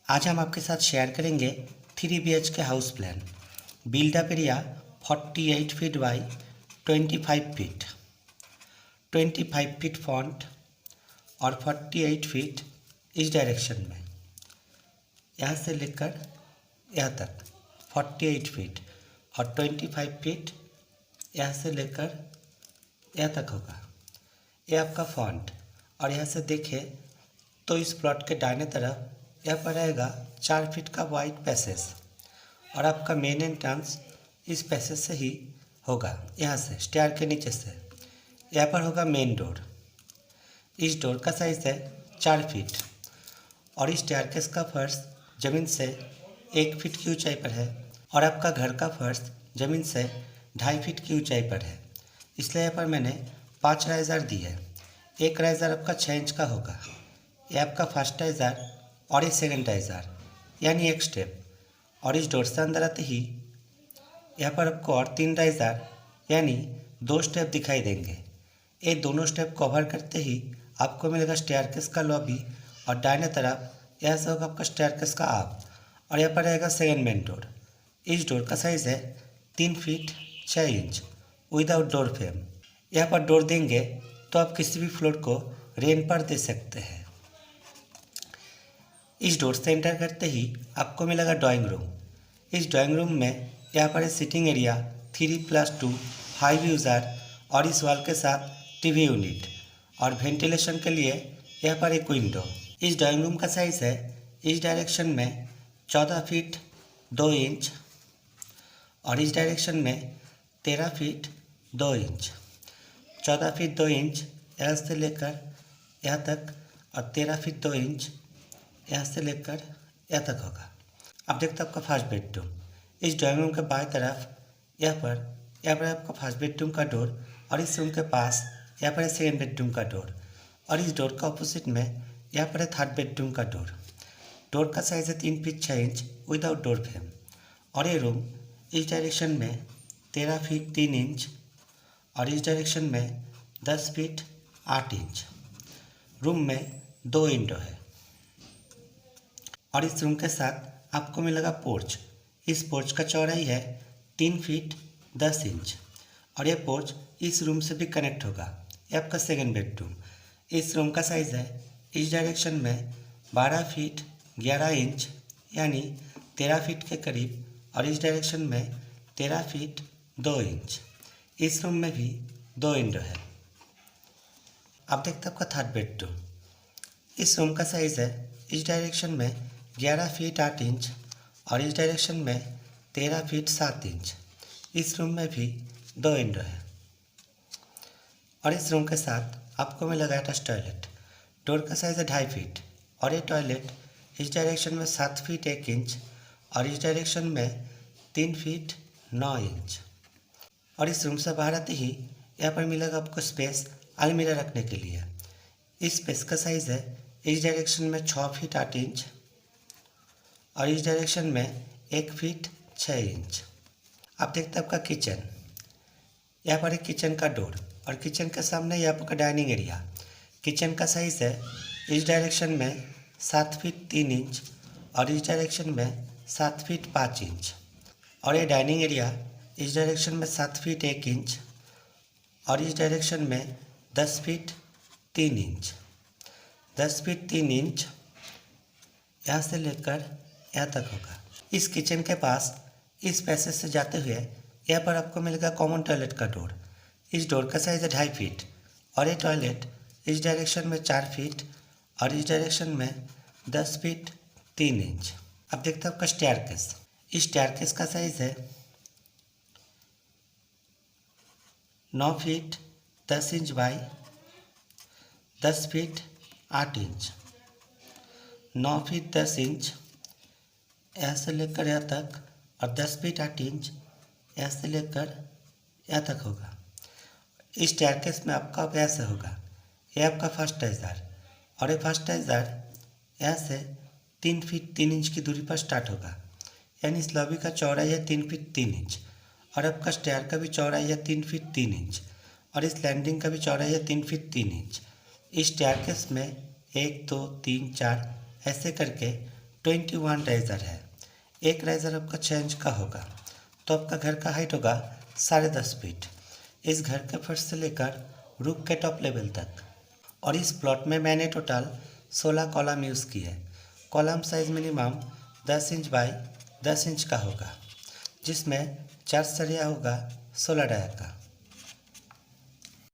आज हम आपके साथ शेयर करेंगे 3 BHK house plan. Build up area 48 feet by 25 feet, 25 feet front और 48 फीट इस डायरेक्शन में, यहाँ से लेकर यहाँ तक 48 फीट और 25 फीट यहाँ से लेकर यहाँ तक होगा। ये आपका फ्रंट। और यहाँ से देखें तो इस प्लॉट के दाहिने तरफ यहाँ पर रहेगा 4 फीट का वाइड पैसेज और आपका मेन एंट्रेंस इस पैसेज से ही होगा। यहाँ से स्टेयर के नीचे से यहाँ पर होगा मेन डोर। इस डोर का साइज है 4 फीट और इस स्टेयरकेस का फर्श ज़मीन से 1 फीट की ऊंचाई पर है और आपका घर का फर्श ज़मीन से 2.5 फीट की ऊंचाई पर है। इसलिए यहाँ पर मैंने 5 राइज़र दी है। एक राइज़र आपका 6 इंच का होगा। ये आपका फर्स्ट राइज़र और ये सेकंड राइज़र, यानी एक स्टेप। और इस डोर से अंदर आते ही यहाँ पर आपको और 3 राइज़र यानी 2 स्टेप दिखाई देंगे। ये दोनों स्टेप कवर करते ही आपको मिलेगा स्टेयरकेस का लॉबी और दाहिने तरफ यहाँ से होगा आपका स्टेयरकेस का आप और यहाँ पर रहेगा सेकंड मेन डोर। इस डोर का साइज़ है 3 feet 6 inch without door frame. यहाँ पर डोर देंगे तो आप किसी भी फ्लोर को रेंट पर दे सकते हैं। इस डोर से एंटर करते ही आपको मिलेगा ड्राइंग रूम। इस ड्राइंग रूम में यहाँ पर है सिटिंग एरिया 3+2 5 यूज़र और इस वॉल के साथ टीवी यूनिट और वेंटिलेशन के लिए यहाँ पर एक विंडो। इस ड्राइंग रूम का साइज़ है इस डायरेक्शन में 14 फीट 2 इंच और इस डायरेक्शन में 13 फीट 2 इंच। 14 फीट 2 इंच यहाँ से लेकर यहाँ तक और 13 फीट 2 इंच यहाँ से लेकर यहाँ तक होगा। अब देखते हैं आपका फर्स्ट बेडरूम। इस ड्राइंग रूम के बाएं तरफ यहाँ पर आपका फर्स्ट बेडरूम का डोर और इस रूम के पास यहाँ पर है सेकंड बेडरूम का डोर और इस डोर का ऑपोजिट में यहाँ पर है थर्ड बेडरूम का डोर। डोर का साइज़ है 3 feet 6 inch without door frame और ये रूम इस डायरेक्शन में 13 फीट 3 इंच और इस डायरेक्शन में 10 फीट 8 इंच। रूम में 2 विंडो है और इस रूम के साथ आपको मिलेगा पोर्च। इस पोर्च का चौड़ाई है 3 फीट 10 इंच और ये पोर्च इस रूम से भी कनेक्ट होगा। ये आपका सेकंड बेडरूम। इस रूम का साइज़ है इस डायरेक्शन में 12 फीट 11 इंच यानी 13 फीट के करीब और इस डायरेक्शन में 13 फीट 2 इंच। इस रूम में भी 2 विंडो है। अब देखते हैं आपका थर्ड बेडरूम। इस रूम का साइज़ है इस डायरेक्शन में 11 फीट 8 इंच और इस डायरेक्शन में 13 फीट 7 इंच। इस रूम में भी 2 विंडो है और इस रूम के साथ आपको मिलेगा अटैच टॉयलेट। डोर का साइज़ है 2.5 फीट और ये टॉयलेट इस डायरेक्शन में 7 फीट 1 इंच और इस डायरेक्शन में 3 फीट 9 इंच। और इस रूम से बाहर आते ही यहाँ पर मिलेगा आपको स्पेस अलमीरा रखने के लिए। इस स्पेस का साइज़ है इस डायरेक्शन में 6 फीट 8 इंच और इस डायरेक्शन में 1 फीट 6 इंच। अब देखते हैं आपका किचन। यहाँ पर एक किचन का डोर और किचन के सामने यहाँ पर डाइनिंग एरिया। किचन का साइज़ है इस डायरेक्शन में 7 फीट 3 इंच और इस डायरेक्शन में 7 फीट 5 इंच और ये डाइनिंग एरिया इस डायरेक्शन में 7 फीट 1 इंच और इस डायरेक्शन में 10 फीट 3 इंच। 10 फीट 3 इंच यहाँ से लेकर यहाँ तक होगा। इस किचन के पास इस पैसेज से जाते हुए यहाँ पर आपको मिलेगा कॉमन टॉयलेट का डोर। इस डोर का साइज़ है 2.5 फीट और ये टॉयलेट इस डायरेक्शन में 4 फीट और इस डायरेक्शन में 10 फीट 3 इंच। अब देखते हैं आपका स्टेयरकेस। इस स्टेयरकेस का साइज़ है 9 feet 10 inch by 10 feet 8 inch. 9 feet 10 inch यहाँ से लेकर यहाँ तक और 10 फीट 8 इंच यहाँ से लेकर यहाँ तक होगा। इस स्टेयरकेस में आपका अब यहाँ से होगा। यह आपका फर्स्ट राइज़र और ये फर्स्ट राइज़र यहाँ से 3 फीट 3 इंच की दूरी पर स्टार्ट होगा, यानी इस लॉबी का चौड़ाई है 3 फीट 3 इंच और आपका स्टेयर का भी चौड़ाई है 3 फीट 3 इंच और इस लैंडिंग का भी चौड़ाई है 3 फीट 3 इंच। इस स्टेयरकेस में 1 2 3 4 ऐसे करके 21 राइजर है। एक राइजर आपका 6 इंच का होगा, तो आपका घर का हाइट होगा 10.5 फीट। इस घर के फर्श से लेकर रूफ के टॉप लेवल तक। और इस प्लॉट में मैंने टोटल 16 कॉलम यूज़ की है। Column size minimum 10 inch by 10 inch का होगा, जिसमें 4 सरिया होगा 16 डाया का।